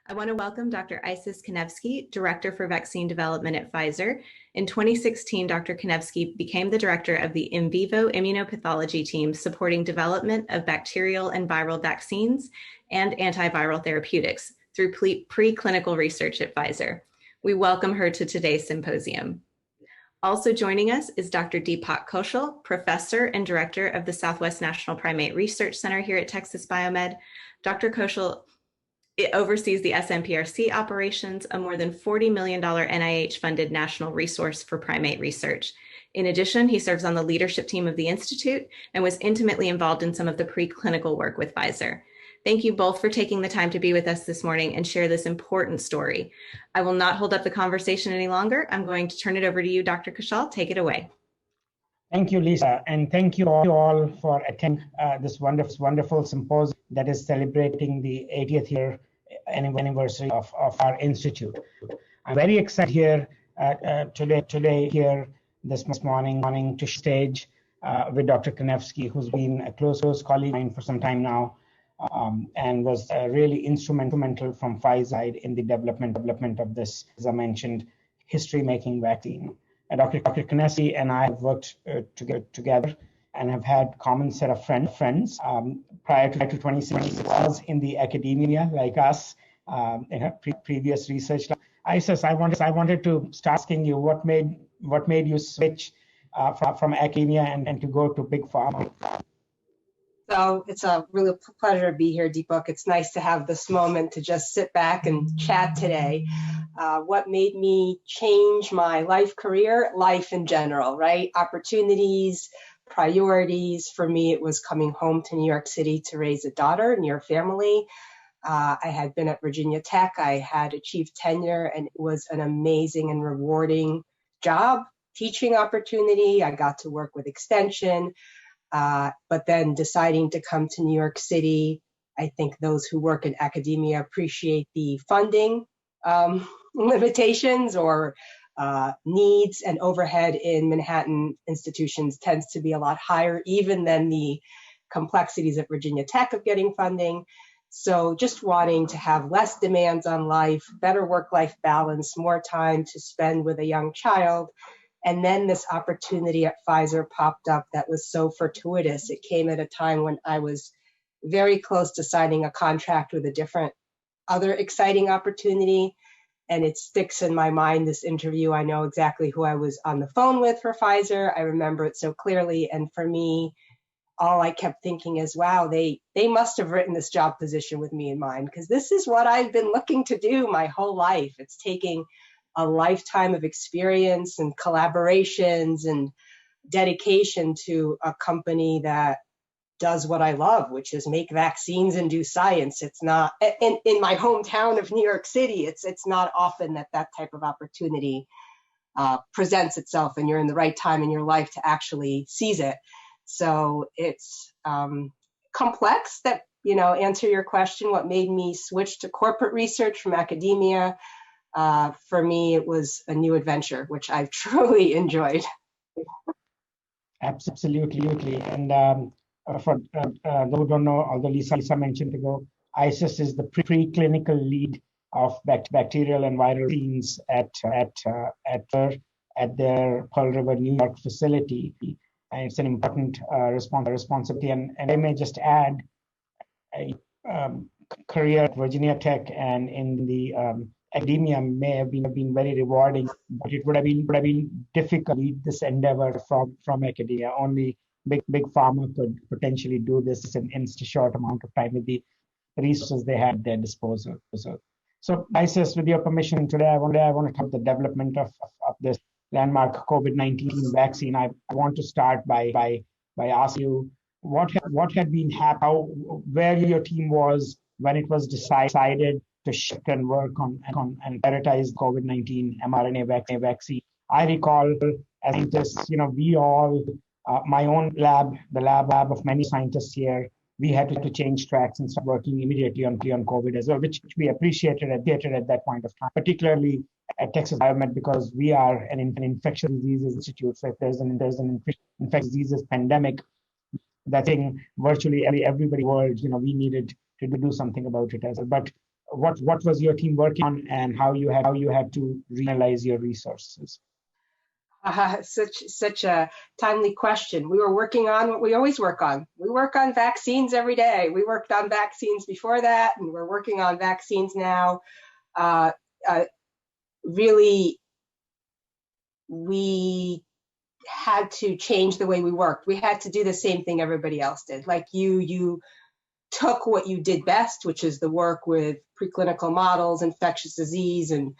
I want to welcome Dr. Isis Kanevsky, Director for Vaccine Development at Pfizer. In 2016, Dr. Kanevsky became the director of the in vivo immunopathology team supporting development of bacterial and viral vaccines and antiviral therapeutics through preclinical research at Pfizer. We welcome her to today's symposium. Also joining us is Dr. Deepak Kaushal, Professor and Director of the Southwest National Primate Research Center here at Texas Biomed. Dr. Kaushal oversees the SNPRC operations, a more than $40 million NIH-funded national resource for primate research. In addition, he serves on the leadership team of the Institute and was intimately involved in some of the preclinical work with Pfizer. Thank you both for taking the time to be with us this morning and share this important story. I will not hold up the conversation any longer. I'm going to turn it over to you, Dr. Kaushal. Take it away. Thank you, Lisa, and thank you all for attending this wonderful symposium that is celebrating the 80th year anniversary of our institute. I'm very excited here today here this morning to stage with Dr. Kanevsky, who's been a close colleague of mine for some time now, and was really instrumental from Pfizer in the development of this, as I mentioned, history-making vaccine. Dr. Kanevsky and I have worked together and have had common set of friends. Prior to 2016, was in the academia like us in her previous research. Isis, I wanted to start asking you what made you switch from academia and to go to big pharma. So it's a really pleasure to be here, Deepak. It's nice to have this moment to just sit back and chat today. What made me change my life in general, right? Opportunities, priorities. For me, it was coming home to New York City to raise a daughter near family. I had been at Virginia Tech. I had achieved tenure, and it was an amazing and rewarding job, teaching opportunity. I got to work with extension. But then deciding to come to New York City, I think those who work in academia appreciate the funding limitations or needs, and overhead in Manhattan institutions tends to be a lot higher even than the complexities at Virginia Tech of getting funding. So just wanting to have less demands on life, better work-life balance, more time to spend with a young child. And then this opportunity at Pfizer popped up that was so fortuitous. It came at a time when I was very close to signing a contract with a different other exciting opportunity. And it sticks in my mind, this interview. I know exactly who I was on the phone with for Pfizer. I remember it so clearly. And for me, all I kept thinking is, wow, they must have written this job position with me in mind, because this is what I've been looking to do my whole life. It's taking a lifetime of experience and collaborations and dedication to a company that does what I love, which is make vaccines and do science. It's not in my hometown of New York City. It's not often that type of opportunity presents itself, and you're in the right time in your life to actually seize it. So it's complex. That, answer your question, what made me switch to corporate research from academia? For me, it was a new adventure, which I've truly enjoyed. Absolutely. And for those who don't know, although Lisa mentioned ago, Isis is the preclinical lead of bacterial and viral vaccines at their Pearl River, New York facility. And it's an important responsibility. And I may just add, a career at Virginia Tech and in the academia may have been very rewarding, but it would have been difficult to lead this endeavor from academia. Only big pharma could potentially do this in a short amount of time with the resources they had at their disposal. So Isis, with your permission, today I want to talk about the development of this landmark COVID-19 vaccine. I want to start by asking you what had been happening, where your team was when it was decided to shift and work on and prioritize COVID-19 mRNA vaccine. I recall as scientists, we all, my own lab, the lab of many scientists here, we had to change tracks and start working immediately on COVID as well, which we appreciated at that point of time, particularly at Texas Biomed, because we are an infectious diseases institute. So if there's an infectious diseases pandemic that's in virtually everybody in the world, we needed to do something about it as well. But what was your team working on, and how you had to realize your resources? Such a timely question. We were working on what we always work on. We work on vaccines every day. We worked on vaccines before that, and we're working on vaccines now. Really, we had to change the way we worked. We had to do the same thing everybody else did. Like you took what you did best, which is the work with preclinical models, infectious disease, and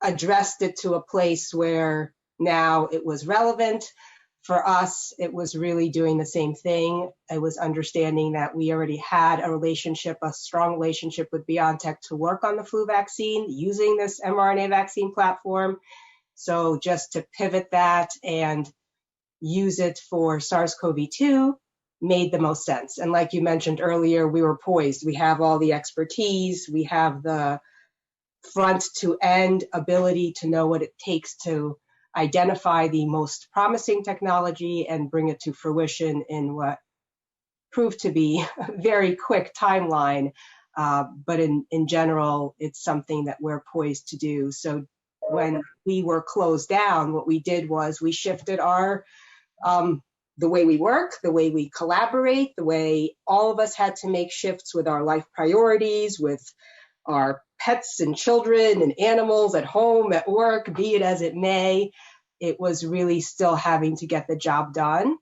addressed it to a place where now it was relevant. For us, it was really doing the same thing. It was understanding that we already had a strong relationship with BioNTech to work on the flu vaccine using this mRNA vaccine platform. So just to pivot that and use it for SARS-CoV-2 made the most sense. And like you mentioned earlier, we were poised. We have all the expertise. We have the front to end ability to know what it takes to identify the most promising technology and bring it to fruition in what proved to be a very quick timeline. But in general, it's something that we're poised to do. So when we were closed down, what we did was we shifted our the way we work, the way we collaborate, the way all of us had to make shifts with our life priorities, with our pets and children and animals at home, at work, be it as it may. It was really still having to get the job done.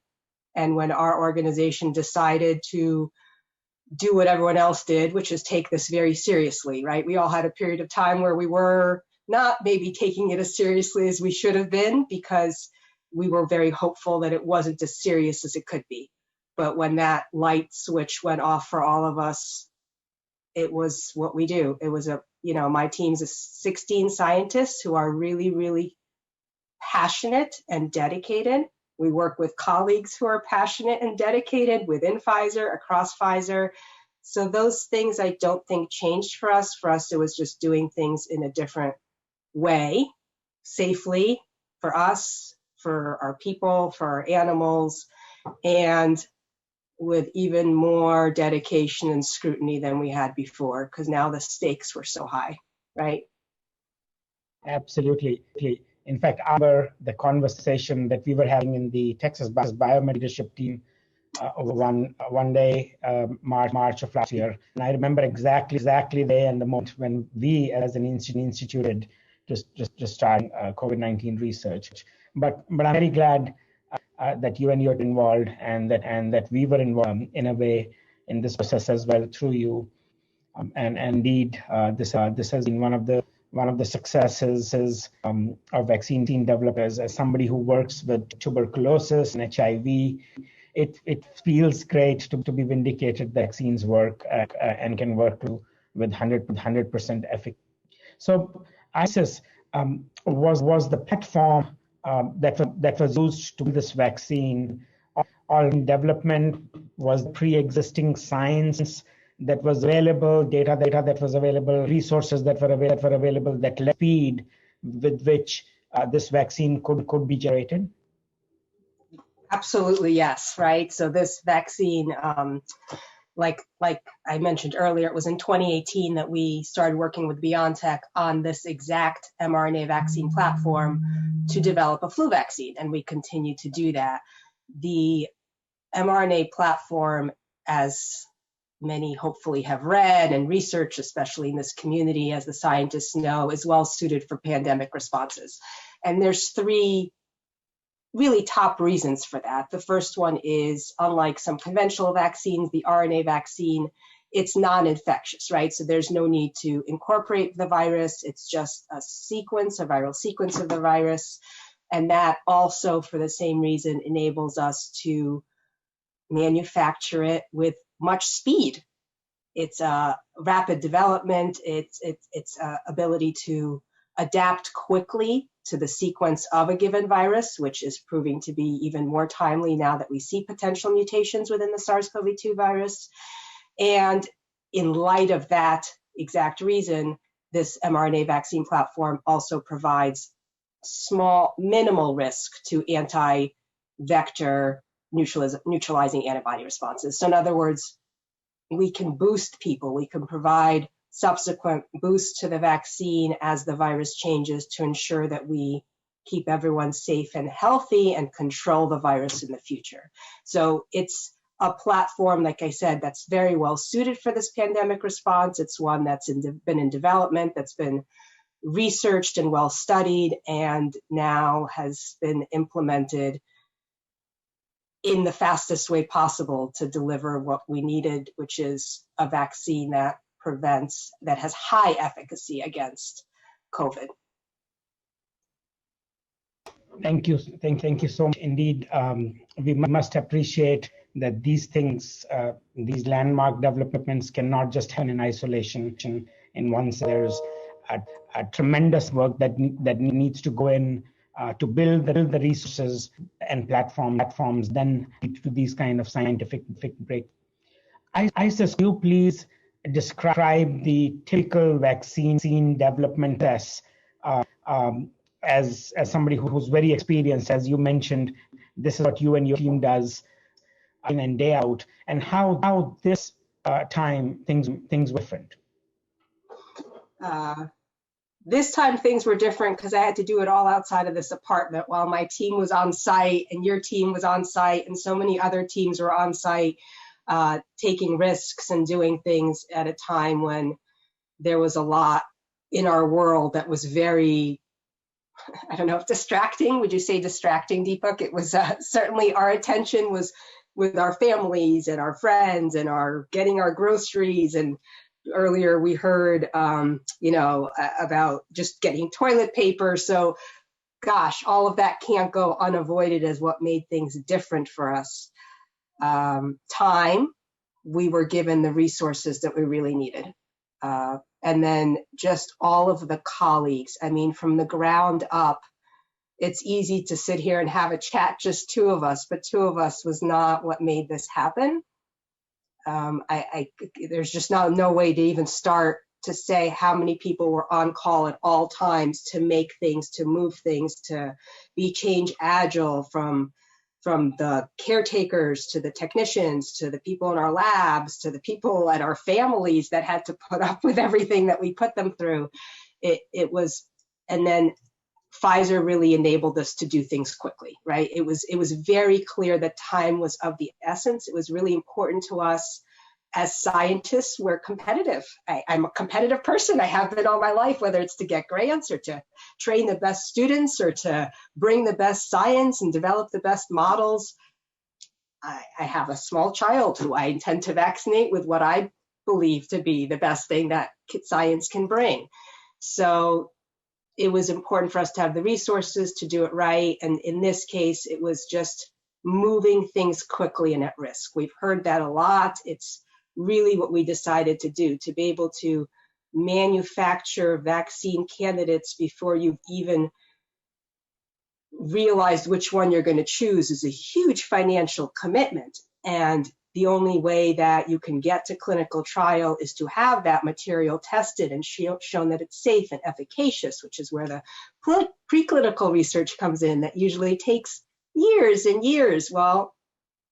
And when our organization decided to do what everyone else did, which is take this very seriously, right? We all had a period of time where we were not maybe taking it as seriously as we should have been, because we were very hopeful that it wasn't as serious as it could be. But when that light switch went off for all of us, it was what we do. It was my team's 16 scientists who are really, really passionate and dedicated. We work with colleagues who are passionate and dedicated within Pfizer, across Pfizer. So those things I don't think changed for us. For us, it was just doing things in a different way, safely, for us, for our people, for our animals, and with even more dedication and scrutiny than we had before, because now the stakes were so high, right? Absolutely. In fact, the conversation that we were having in the Texas Biomed leadership team one day, March of last year, and I remember exactly the day and the moment when we, as an instituted, just starting COVID-19 research. But I'm very glad that you and you're involved, and that we were involved in a way in this process as well through you. And indeed, this has been one of the successes of vaccine developers. As somebody who works with tuberculosis and HIV, it feels great to be vindicated that vaccines work and can work with 100% efficacy. So ISIS was the platform that was used to this vaccine. All in development was pre-existing science that was available, data that was available, resources that were available, that led speed with which this vaccine could be generated? Absolutely, yes, right? So this vaccine, like I mentioned earlier, it was in 2018 that we started working with BioNTech on this exact mRNA vaccine platform to develop a flu vaccine, and we continue to do that. The mRNA platform, as many hopefully have read and researched, especially in this community, as the scientists know, is well suited for pandemic responses. And there's three really top reasons for that. The first one is, unlike some conventional vaccines, the RNA vaccine, it's non-infectious, right? So there's no need to incorporate the virus. It's just a viral sequence of the virus. And that also, for the same reason, enables us to manufacture it with much speed. It's a rapid development. It's ability to adapt quickly to the sequence of a given virus, which is proving to be even more timely now that we see potential mutations within the SARS-CoV-2 virus. And in light of that exact reason, this mRNA vaccine platform also provides minimal risk to anti-vector neutralizing antibody responses. So in other words, we can boost people, we can provide subsequent boost to the vaccine as the virus changes to ensure that we keep everyone safe and healthy and control the virus in the future. So it's a platform, like I said, that's very well suited for this pandemic response. It's one that's been in development, that's been researched and well studied, and now has been implemented in the fastest way possible to deliver what we needed, which is a vaccine that prevents, that has high efficacy against COVID. Thank you. Thank you so much. Indeed, we must appreciate that these things, these landmark developments cannot just happen in isolation. In one sense, there's a tremendous work that needs to go in to build the resources and platforms then lead to these kind of scientific break. Isis, could you please describe the typical vaccine development process as somebody who's very experienced? As you mentioned, this is what you and your team does day in and day out, and how this time things were different. This time things were different because I had to do it all outside of this apartment while my team was on site and your team was on site and so many other teams were on site, taking risks and doing things at a time when there was a lot in our world that was very, I don't know if distracting. Would you say distracting, Deepak? It was certainly our attention was with our families and our friends and our getting our groceries. And earlier we heard, about just getting toilet paper. So gosh, all of that can't go unavoided as what made things different for us. Time, we were given the resources that we really needed. And then just all of the colleagues, I mean, from the ground up, it's easy to sit here and have a chat, just two of us, but two of us was not what made this happen. There's just no way to even start to say how many people were on call at all times to make things, to move things, to be change agile, from the caretakers to the technicians to the people in our labs to the people at our families that had to put up with everything that we put them through. It was, and then Pfizer really enabled us to do things quickly, right? It was very clear that time was of the essence. It was really important to us as scientists. We're competitive. I'm a competitive person. I have been all my life, whether it's to get grants or to train the best students or to bring the best science and develop the best models. I have a small child who I intend to vaccinate with what I believe to be the best thing that science can bring. So it was important for us to have the resources to do it right. And in this case, it was just moving things quickly and at risk. We've heard that a lot. It's really what we decided to do, to be able to manufacture vaccine candidates before you've even realized which one you're going to choose is a huge financial commitment. And the only way that you can get to clinical trial is to have that material tested and shown that it's safe and efficacious, which is where the preclinical research comes in that usually takes years and years. Well,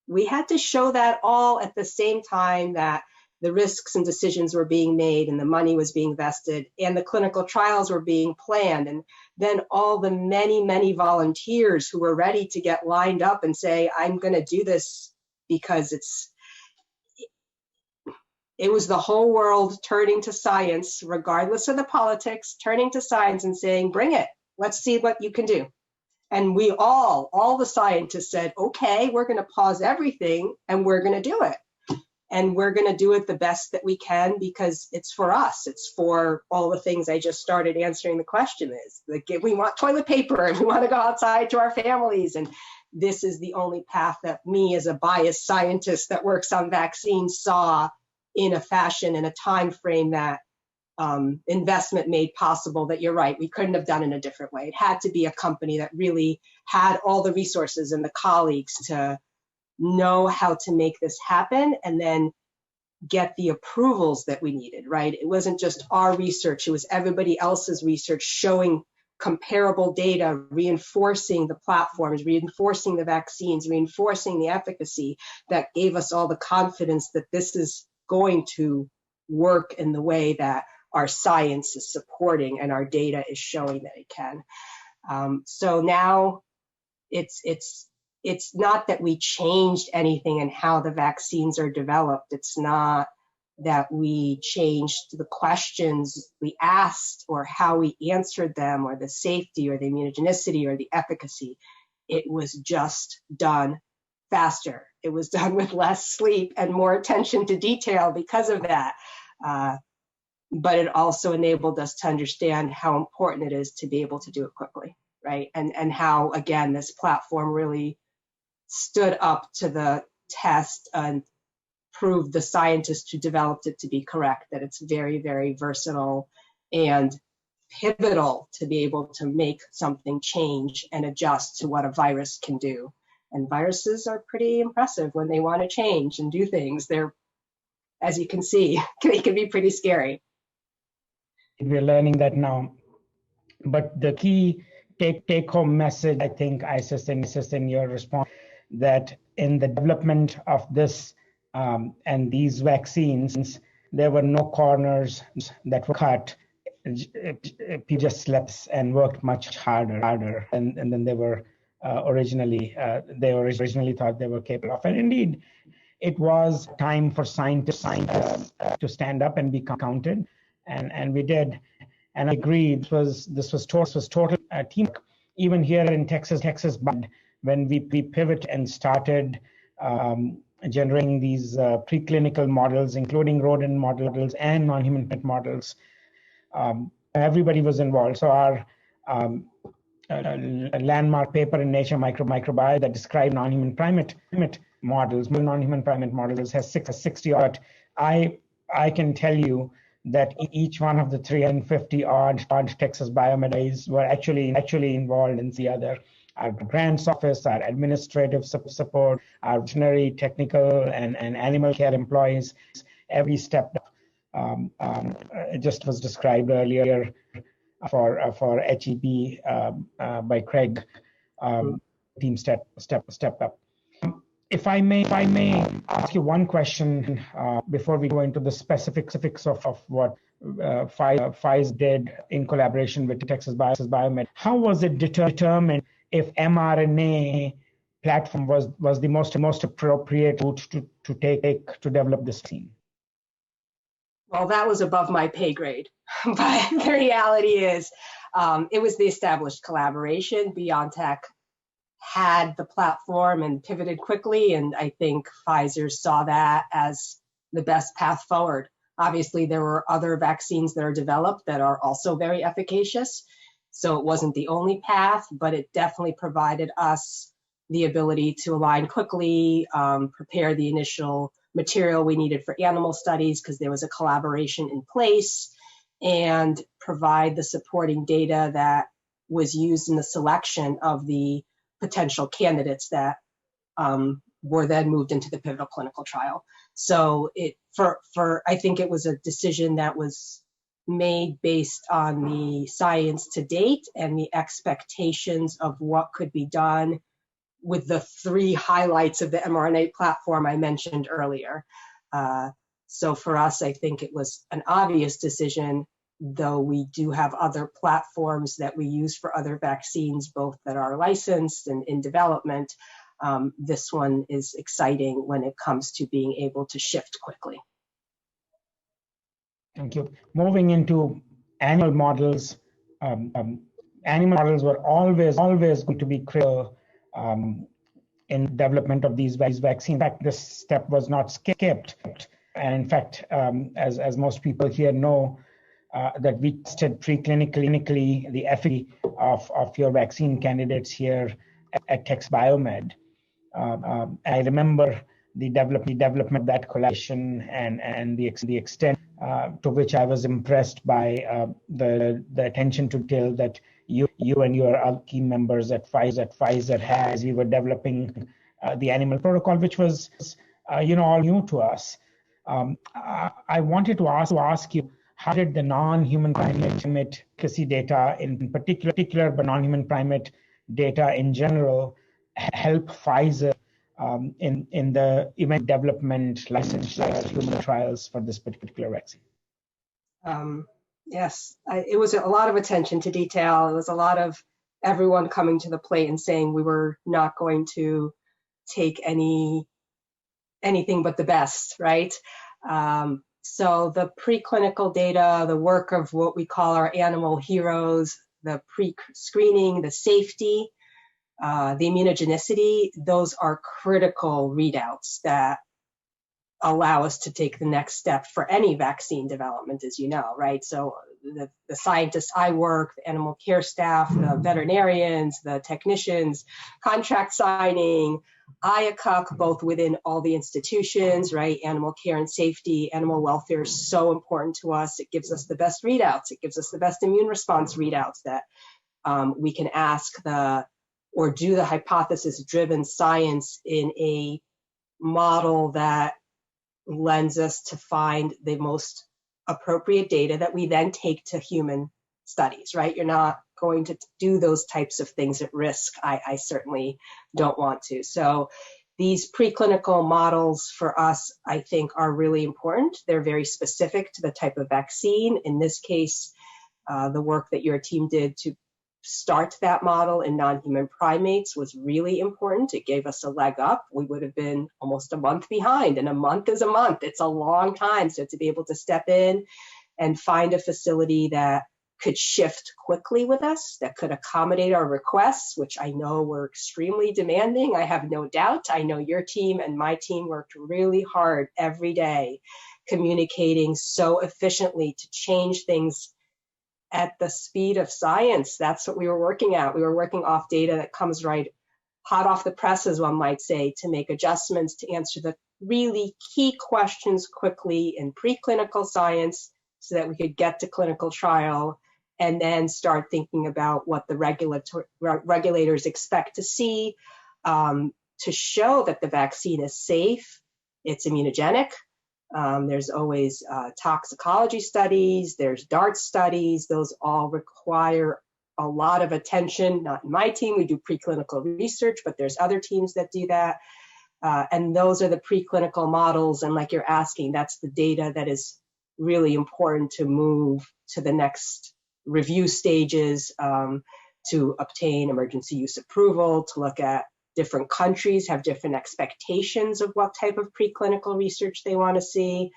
we had to show that all at the same time that the risks and decisions were being made and the money was being vested and the clinical trials were being planned. And then all the many, many volunteers who were ready to get lined up and say, I'm going to do this because it was the whole world turning to science, regardless of the politics, turning to science and saying, bring it, let's see what you can do. And we all the scientists said, okay, we're going to pause everything and we're going to do it. And we're going to do it the best that we can because it's for us. It's for all the things I just started answering the question is. Like, we want toilet paper and we want to go outside to our families. And this is the only path that me as a biased scientist that works on vaccines saw in a fashion and a time frame that investment made possible. That you're right, we couldn't have done it in a different way. It had to be a company that really had all the resources and the colleagues to know how to make this happen and then get the approvals that we needed, right? It wasn't just our research, it was everybody else's research showing comparable data, reinforcing the platforms, reinforcing the vaccines, reinforcing the efficacy that gave us all the confidence that this is going to work in the way that our science is supporting and our data is showing that it can. So now it's not that we changed anything in how the vaccines are developed. It's not that we changed the questions we asked or how we answered them or the safety or the immunogenicity or the efficacy. It was just done faster. It was done with less sleep and more attention to detail because of that. But it also enabled us to understand how important it is to be able to do it quickly, right? And how, again, this platform really stood up to the test and proved the scientists who developed it to be correct, that it's very, very versatile and pivotal to be able to make something change and adjust to what a virus can do. And viruses are pretty impressive when they want to change and do things. They're, as you can see, they can be pretty scary. We're learning that now. But the key take-home message, I think, Isis, in your response, that in the development of this and these vaccines, there were no corners that were cut. People just slept and worked much harder, and then they were originally thought they were capable of. And indeed, it was time for scientists to stand up and be counted, and we did. And I agree, this was total teamwork. Even here in Texas, but when we pivot and started generating these preclinical models, including rodent models and non-human models, everybody was involved. So our landmark paper in Nature Microbiology that described non-human primate models, non-human primate models, has 60 odd. I can tell you that each one of the 350 odd Texas Biomed were actually involved in the other. Our grants office, our administrative support, our veterinary, technical, and animal care employees, every step it just was described earlier for HEB by Craig. Team stepped up. If I may ask you one question before we go into the specifics of what Pfizer did in collaboration with Texas Biomed. How was it determined if mRNA platform was the most appropriate route to take to develop this vaccine? Well, that was above my pay grade, but the reality is it was the established collaboration. BioNTech had the platform and pivoted quickly, and I think Pfizer saw that as the best path forward. Obviously, there were other vaccines that are developed that are also very efficacious, so it wasn't the only path, but it definitely provided us the ability to align quickly, prepare the initial material we needed for animal studies because there was a collaboration in place, and provide the supporting data that was used in the selection of the potential candidates that were then moved into the pivotal clinical trial. So I think it was a decision that was made based on the science to date and the expectations of what could be done with the three highlights of the mRNA platform I mentioned earlier. So for us, I think it was an obvious decision, though we do have other platforms that we use for other vaccines, both that are licensed and in development. This one is exciting when it comes to being able to shift quickly. Thank you. Moving into animal models, animal models were always going to be critical in development of these vaccines. In fact, this step was not skipped. And in fact, as most people here know, that we tested preclinically the efficacy of your vaccine candidates here at Texas Biomed. I remember the development of that collaboration and the extent to which I was impressed by the attention to detail that you and your other team members at Pfizer had as we were developing the animal protocol, which was all new to us. I wanted to ask you, how did the non-human primate efficacy data in particular, but non-human primate data in general, help Pfizer in the event development license human trials for this particular vaccine? Yes, it was a lot of attention to detail. It was a lot of everyone coming to the plate and saying we were not going to take anything but the best, right? So the preclinical data, the work of what we call our animal heroes, the pre-screening, the safety, the immunogenicity, those are critical readouts that allow us to take the next step for any vaccine development, as you know, right? So the scientists I work, the animal care staff, the veterinarians, the technicians, contract signing, IACUC, both within all the institutions, right? Animal care and safety, animal welfare is so important to us. It gives us the best readouts. It gives us the best immune response readouts that we can ask or do the hypothesis-driven science in a model that lends us to find the most appropriate data that we then take to human studies, right? You're not going to do those types of things at risk. I certainly don't want to. So these preclinical models for us, I think, are really important. They're very specific to the type of vaccine. In this case, the work that your team did to start that model in non-human primates was really important. It gave us a leg up. We would have been almost a month behind, and a month is a month. It's a long time. So to be able to step in and find a facility that could shift quickly with us, that could accommodate our requests, which I know were extremely demanding. I have no doubt. I know your team and my team worked really hard every day, communicating so efficiently to change things at the speed of science. That's what we were working at. We were working off data that comes right hot off the press, as one might say, to make adjustments to answer the really key questions quickly in preclinical science so that we could get to clinical trial and then start thinking about what the regulators expect to see to show that the vaccine is safe, it's immunogenic. There's always toxicology studies, there's DART studies. Those all require a lot of attention. Not in my team, we do preclinical research, but there's other teams that do that. And those are the preclinical models. And like you're asking, that's the data that is really important to move to the next review stages, to obtain emergency use approval, to look at different countries have different expectations of what type of preclinical research they want to see.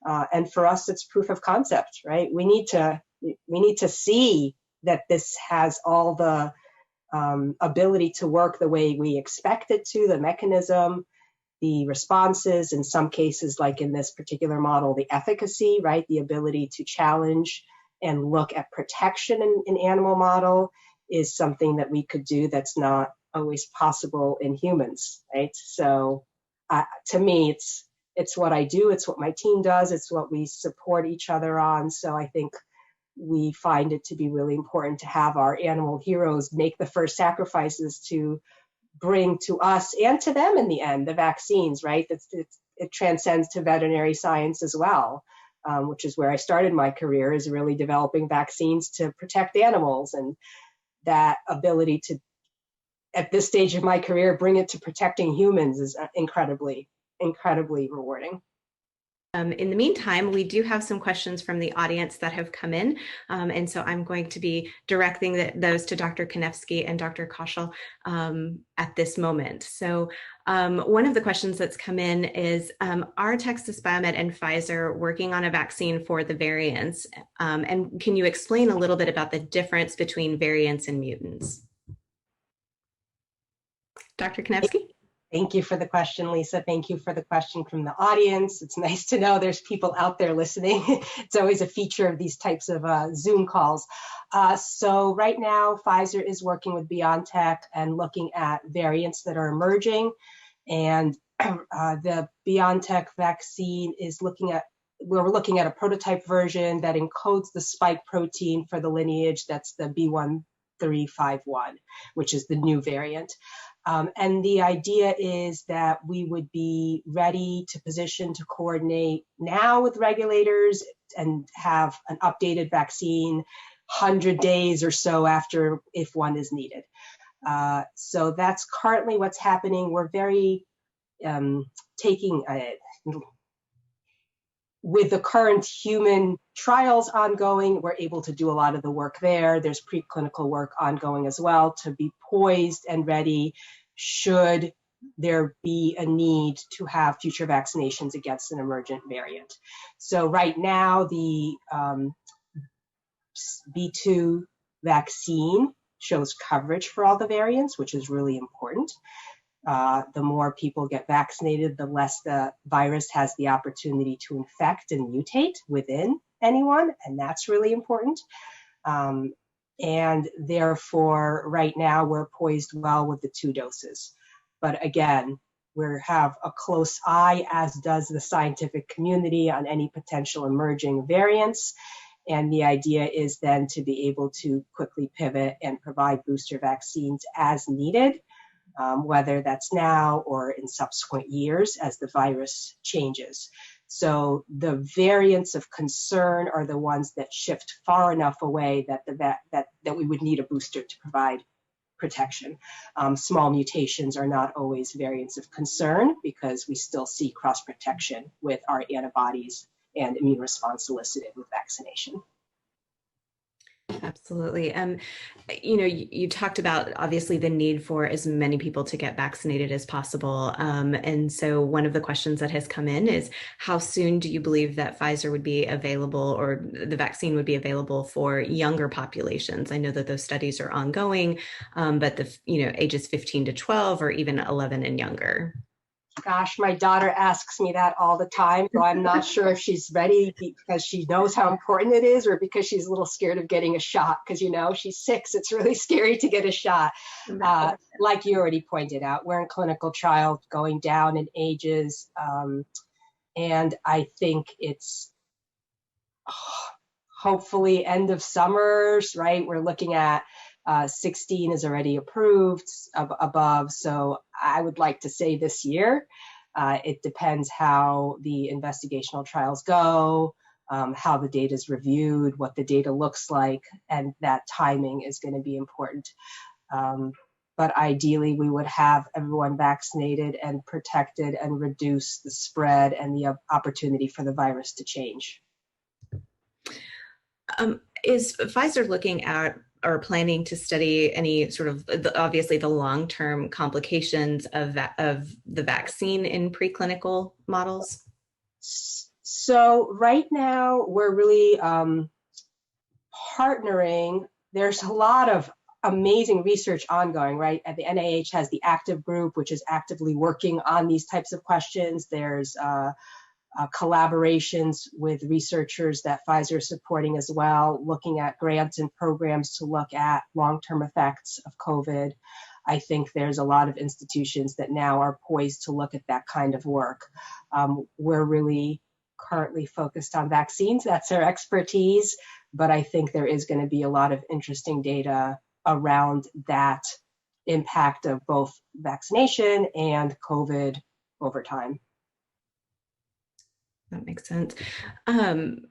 And for us, it's proof of concept, right? We need to see that this has all the ability to work the way we expect it to, the mechanism, the responses, in some cases, like in this particular model, the efficacy, right? The ability to challenge and look at protection in animal model is something that we could do that's not always possible in humans, right? So to me, it's what I do, it's what my team does, it's what we support each other on. So I think we find it to be really important to have our animal heroes make the first sacrifices to bring to us and to them in the end the vaccines, right? It transcends to veterinary science as well, which is where I started my career, is really developing vaccines to protect animals. And that ability to, at this stage of my career, bring it to protecting humans is incredibly, incredibly rewarding. In the meantime, we do have some questions from the audience that have come in. And so I'm going to be directing those to Dr. Kanevsky and Dr. Kaushal at this moment. So one of the questions that's come in is, are Texas Biomed and Pfizer working on a vaccine for the variants? And can you explain a little bit about the difference between variants and mutants? Dr. Kanevsky? Thank you for the question, Lisa. Thank you for the question from the audience. It's nice to know there's people out there listening. It's always a feature of these types of Zoom calls. So right now, Pfizer is working with BioNTech and looking at variants that are emerging. And the BioNTech vaccine is we're looking at a prototype version that encodes the spike protein for the lineage. That's the B1351, which is the new variant. And the idea is that we would be ready to position to coordinate now with regulators and have an updated vaccine 100 days or so after, if one is needed. So that's currently what's happening. We're very with the current human trials ongoing, we're able to do a lot of the work there. There's preclinical work ongoing as well to be poised and ready should there be a need to have future vaccinations against an emergent variant. So right now, the B2 vaccine shows coverage for all the variants, which is really important. The more people get vaccinated, the less the virus has the opportunity to infect and mutate within anyone, and that's really important. And therefore, right now, we're poised well with the 2 doses. But again, we have a close eye, as does the scientific community, on any potential emerging variants. And the idea is then to be able to quickly pivot and provide booster vaccines as needed, whether that's now or in subsequent years as the virus changes. So the variants of concern are the ones that shift far enough away that that we would need a booster to provide protection. Small mutations are not always variants of concern because we still see cross protection with our antibodies and immune response elicited with vaccination. Absolutely. You talked about obviously the need for as many people to get vaccinated as possible. And so one of the questions that has come in is, how soon do you believe that Pfizer would be available, or the vaccine would be available for younger populations? I know that those studies are ongoing, but ages 15 to 12 or even 11 and younger. Gosh, my daughter asks me that all the time, so I'm not sure if she's ready because she knows how important it is, or because she's a little scared of getting a shot, because she's 6, it's really scary to get a shot. Like you already pointed out, we're in clinical trials going down in ages, and I think it's hopefully end of summers, right? We're looking at 16 is already approved above, so I would like to say this year. It depends how the investigational trials go, how the data is reviewed, what the data looks like, and that timing is going to be important. But ideally, we would have everyone vaccinated and protected and reduce the spread and the opportunity for the virus to change. Is Pfizer looking at or planning to study any sort of, obviously, the long-term complications of the vaccine in preclinical models? So right now, we're really partnering. There's a lot of amazing research ongoing, right? The NIH has the active group, which is actively working on these types of questions. There's collaborations with researchers that Pfizer is supporting as well, looking at grants and programs to look at long-term effects of COVID. I think there's a lot of institutions that now are poised to look at that kind of work. We're really currently focused on vaccines. That's our expertise, but I think there is going to be a lot of interesting data around that impact of both vaccination and COVID over time. That makes sense. I'm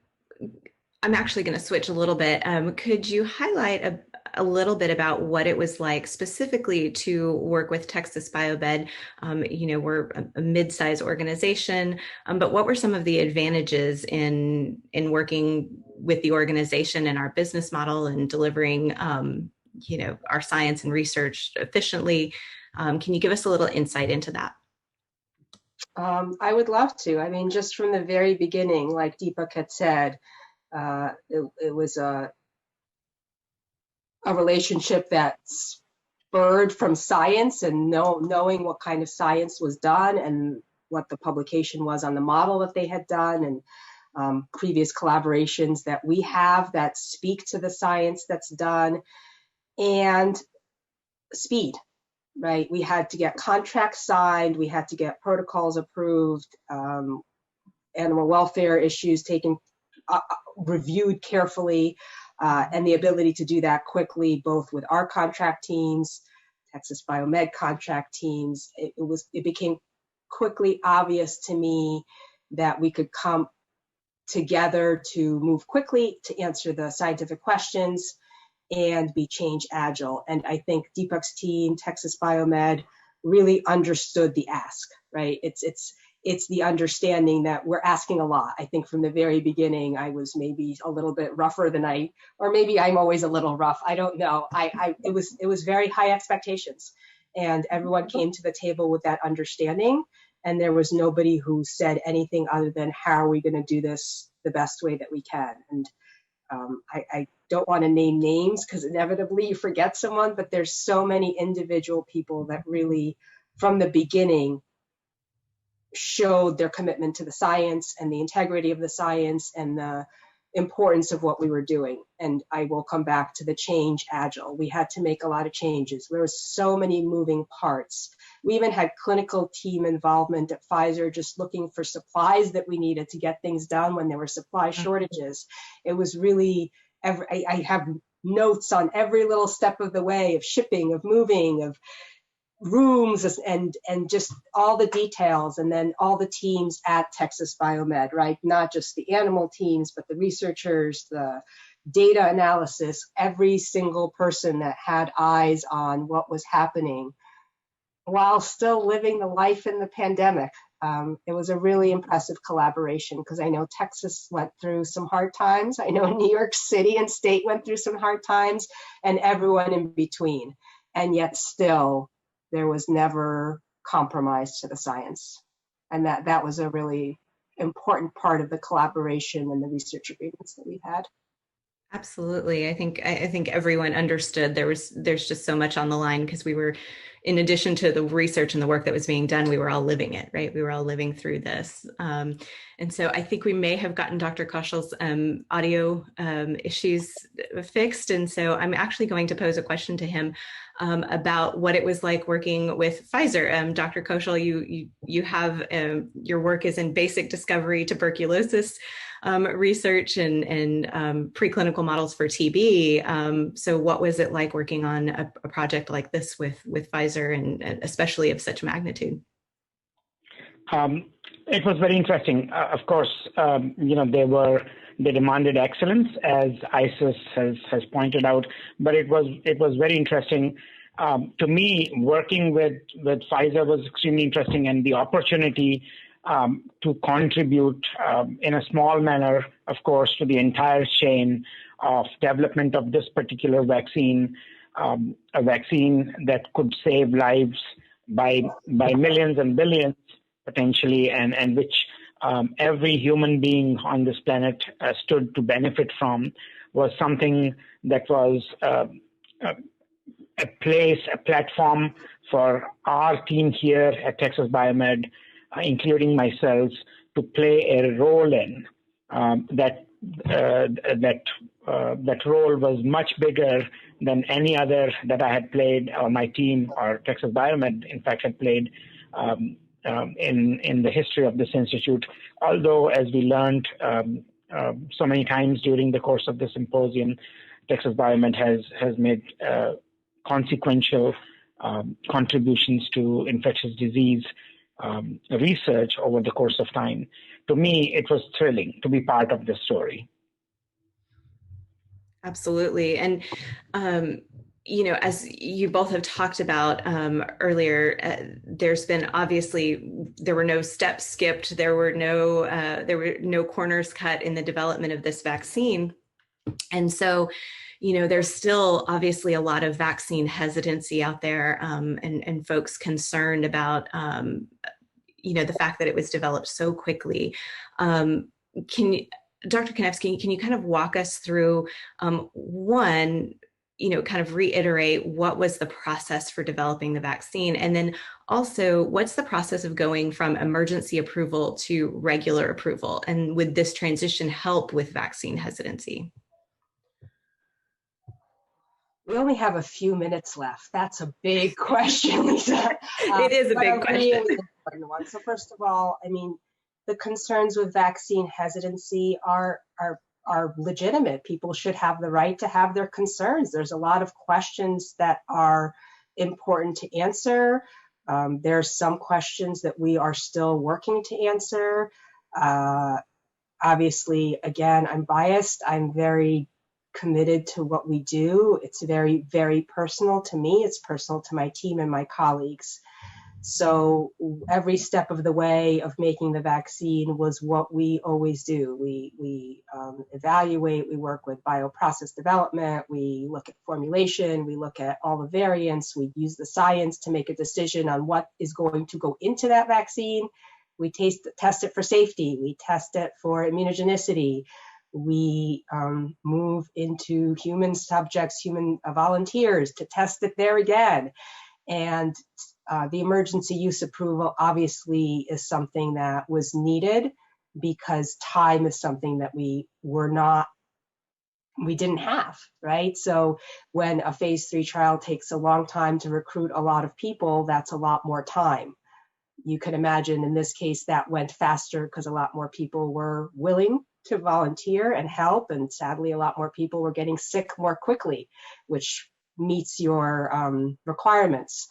actually going to switch a little bit. Could you highlight a little bit about what it was like specifically to work with Texas Biomed? We're a mid-sized organization, but what were some of the advantages in working with the organization and our business model and delivering, our science and research efficiently? Can you give us a little insight into that? I would love to. I mean, just from the very beginning, like Deepak had said, it was a relationship that spurred from science and knowing what kind of science was done and what the publication was on the model that they had done, and previous collaborations that we have that speak to the science that's done, and speed. Right, we had to get contracts signed, we had to get protocols approved, animal welfare issues reviewed carefully, and the ability to do that quickly, both with our contract teams, Texas Biomed contract teams. It became quickly obvious to me that we could come together to move quickly to answer the scientific questions and be change agile. And I think Deepak's team, Texas Biomed, really understood the ask, right? it's the understanding that we're asking a lot. I think from the very beginning, I was maybe a little bit rougher than or maybe I'm always a little rough. I don't know. It was very high expectations, and everyone came to the table with that understanding. And there was nobody who said anything other than, how are we going to do this the best way that we can? And I don't want to name names because inevitably you forget someone, but there's so many individual people that really, from the beginning, showed their commitment to the science and the integrity of the science and the importance of what we were doing. And I will come back to the change agile. We had to make a lot of changes. There were so many moving parts. We even had clinical team involvement at Pfizer, just looking for supplies that we needed to get things done when there were supply shortages. It was really, I have notes on every little step of the way of shipping, of moving, of rooms, and just all the details, and then all the teams at Texas Biomed, right? Not just the animal teams, but the researchers, the data analysis, every single person that had eyes on what was happening while still living the life in the pandemic. It was a really impressive collaboration, because I know Texas went through some hard times. I know New York City and state went through some hard times, and everyone in between. And yet still, there was never compromise to the science. And that was a really important part of the collaboration and the research agreements that we've had. Absolutely. I think everyone understood there's just so much on the line, because we were, in addition to the research and the work that was being done, we were all living it, right? We were all living through this. And so I think we may have gotten Dr. Kaushal's audio issues fixed. And so I'm actually going to pose a question to him about what it was like working with Pfizer. Dr. Kaushal, you have, your work is in basic discovery tuberculosis research and preclinical models for TB. So what was it like working on a project like this with Pfizer, and especially of such magnitude? It was very interesting. Of course, they demanded excellence, as ISIS has pointed out, but it was very interesting. To me, working with Pfizer was extremely interesting, and the opportunity to contribute in a small manner, of course, to the entire chain of development of this particular vaccine, a vaccine that could save lives by millions and billions potentially, and which every human being on this planet stood to benefit from, was something that was a platform for our team here at Texas Biomed, including myself, to play a role in. That role was much bigger than any other that I had played, or my team, or Texas Biomed, in fact, had played in the history of this institute. Although, as we learned so many times during the course of the symposium, Texas Biomed has made consequential contributions to infectious disease research over the course of time. To me, it was thrilling to be part of this story. Absolutely. And, as you both have talked about earlier, there's been, obviously, there were no steps skipped. There were no corners cut in the development of this vaccine. And so, there's still obviously a lot of vaccine hesitancy out there, and folks concerned about, the fact that it was developed so quickly. Dr. Kanevsky, can you kind of walk us through, one, kind of reiterate what was the process for developing the vaccine? And then also, what's the process of going from emergency approval to regular approval? And would this transition help with vaccine hesitancy? We only have a few minutes left. That's a big question, Lisa. It is a big question. Really important one. So first of all, the concerns with vaccine hesitancy are legitimate. People should have the right to have their concerns. There's a lot of questions that are important to answer. There's some questions that we are still working to answer. Obviously, again, I'm biased. I'm very committed to what we do. It's very, very personal to me. It's personal to my team and my colleagues. So every step of the way of making the vaccine was what we always do. We evaluate, we work with bioprocess development, we look at formulation, we look at all the variants, we use the science to make a decision on what is going to go into that vaccine. We test it for safety, we test it for immunogenicity, we move into human subjects, human volunteers to test it there again. And the emergency use approval obviously is something that was needed because time is something that we didn't have, right? So when a phase 3 trial takes a long time to recruit a lot of people, that's a lot more time. You can imagine in this case that went faster because a lot more people were willing to volunteer and help, and sadly a lot more people were getting sick more quickly, which meets your requirements.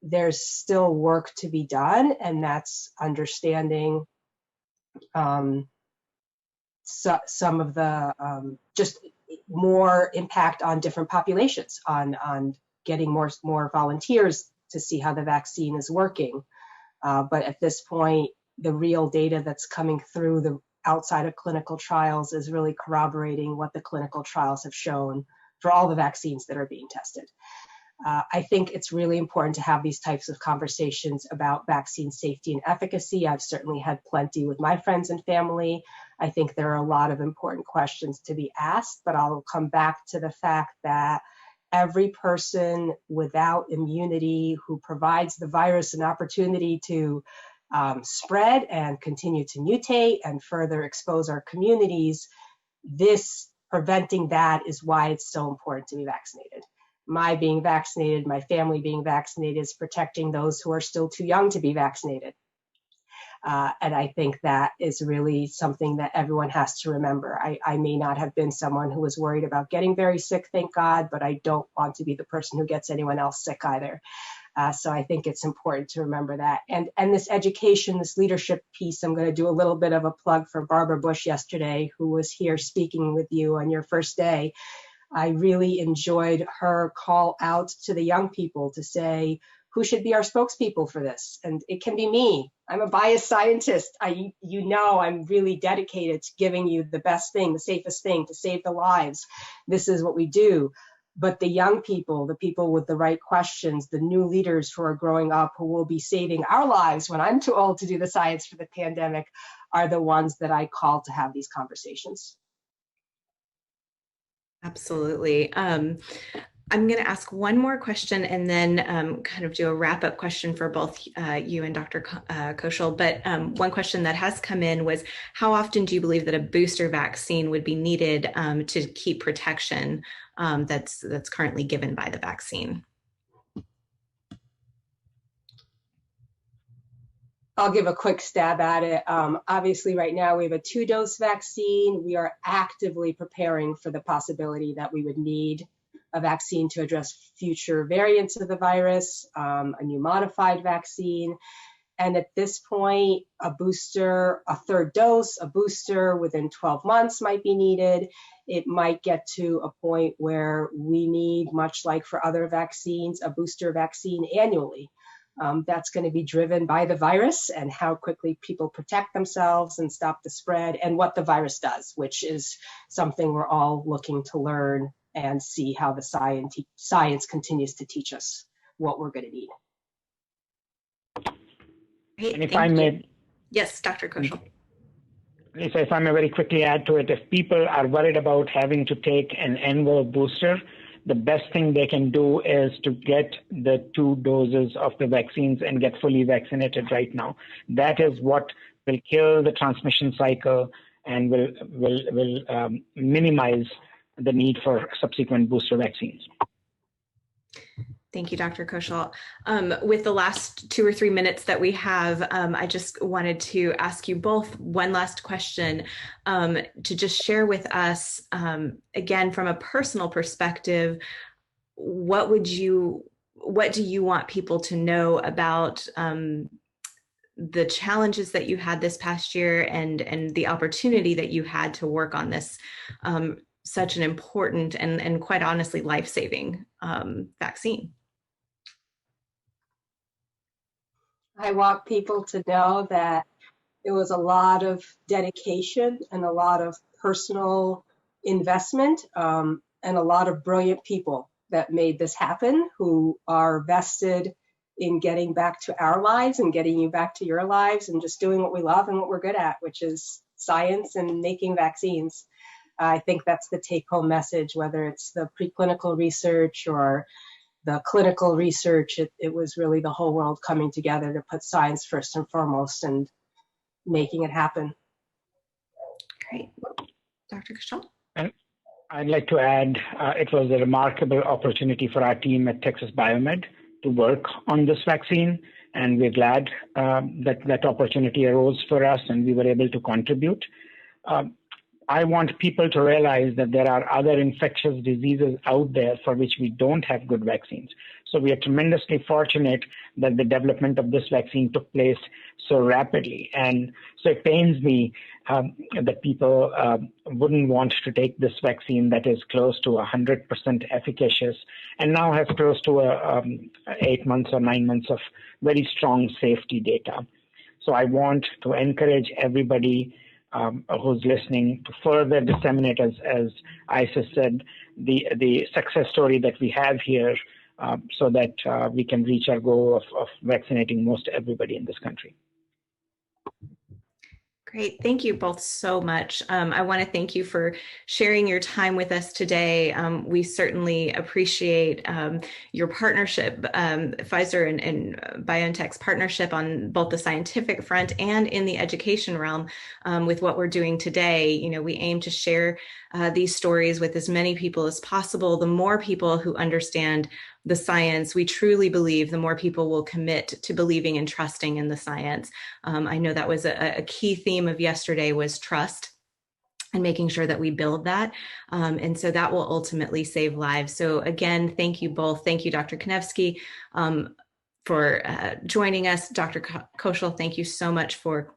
There's still work to be done, and that's understanding some of the just more impact on different populations, on getting more volunteers to see how the vaccine is working. But at this point, the real data that's coming through the outside of clinical trials is really corroborating what the clinical trials have shown for all the vaccines that are being tested. I think it's really important to have these types of conversations about vaccine safety and efficacy. I've certainly had plenty with my friends and family. I think there are a lot of important questions to be asked, but I'll come back to the fact that every person without immunity who provides the virus an opportunity to spread and continue to mutate and further expose our communities, preventing that is why it's so important to be vaccinated. My being vaccinated, my family being vaccinated is protecting those who are still too young to be vaccinated. And I think that is really something that everyone has to remember. I may not have been someone who was worried about getting very sick, thank God, but I don't want to be the person who gets anyone else sick either. So I think it's important to remember that. And this education, this leadership piece, I'm going to do a little bit of a plug for Barbara Bush yesterday, who was here speaking with you on your first day. I really enjoyed her call out to the young people to say, who should be our spokespeople for this? And it can be me. I'm a biased scientist. I'm really dedicated to giving you the best thing, the safest thing to save the lives. This is what we do. But the young people, the people with the right questions, the new leaders who are growing up, who will be saving our lives when I'm too old to do the science for the pandemic, are the ones that I call to have these conversations. Absolutely. I'm going to ask one more question and then kind of do a wrap-up question for both you and Dr. Kaushal. But one question that has come in was, how often do you believe that a booster vaccine would be needed to keep protection that's currently given by the vaccine? I'll give a quick stab at it. Obviously, right now we have a 2-dose vaccine. We are actively preparing for the possibility that we would need a vaccine to address future variants of the virus, a new modified vaccine. And at this point, a booster, a 3rd dose, a booster within 12 months might be needed. It might get to a point where we need, much like for other vaccines, a booster vaccine annually. That's going to be driven by the virus and how quickly people protect themselves and stop the spread, and what the virus does, which is something we're all looking to learn and see how the science continues to teach us what we're going to need. Great, and if I may, yes, Dr. Kaushal. If I may very quickly add to it, if people are worried about having to take an annual booster, the best thing they can do is to get the 2 doses of the vaccines and get fully vaccinated right now. That is what will kill the transmission cycle and will minimize the need for subsequent booster vaccines. Thank you, Dr. Kaushal. With the last 2 or 3 minutes that we have, I just wanted to ask you both one last question to just share with us, again, from a personal perspective, what do you want people to know about the challenges that you had this past year and the opportunity that you had to work on this such an important and quite honestly life-saving vaccine? I want people to know that it was a lot of dedication and a lot of personal investment, and a lot of brilliant people that made this happen, who are vested in getting back to our lives and getting you back to your lives and just doing what we love and what we're good at, which is science and making vaccines. I think that's the take-home message, whether it's the preclinical research or the clinical research. It was really the whole world coming together to put science first and foremost and making it happen. Great. Dr. Kaushal? And I'd like to add, it was a remarkable opportunity for our team at Texas Biomed to work on this vaccine, and we're glad that opportunity arose for us and we were able to contribute. I want people to realize that there are other infectious diseases out there for which we don't have good vaccines. So we are tremendously fortunate that the development of this vaccine took place so rapidly. And so it pains me that people wouldn't want to take this vaccine that is close to 100% efficacious and now has close to 8 months or 9 months of very strong safety data. So I want to encourage everybody who's listening to further disseminate, as Isis said, the success story that we have here, so that we can reach our goal of vaccinating most everybody in this country. Great. Thank you both so much. I want to thank you for sharing your time with us today. We certainly appreciate your partnership, Pfizer and BioNTech's partnership on both the scientific front and in the education realm with what we're doing today. You know, we aim to share these stories with as many people as possible. The more people who understand the science, we truly believe, the more people will commit to believing and trusting in the science. I know that was a key theme of yesterday, was trust and making sure that we build that. And so that will ultimately save lives. So again, thank you both. Thank you, Dr. Kanevsky, for joining us. Dr. Kaushal, thank you so much for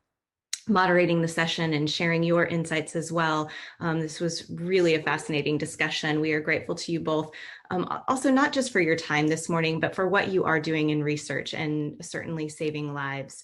moderating the session and sharing your insights as well. This was really a fascinating discussion. We are grateful to you both. Also, not just for your time this morning, but for what you are doing in research and certainly saving lives.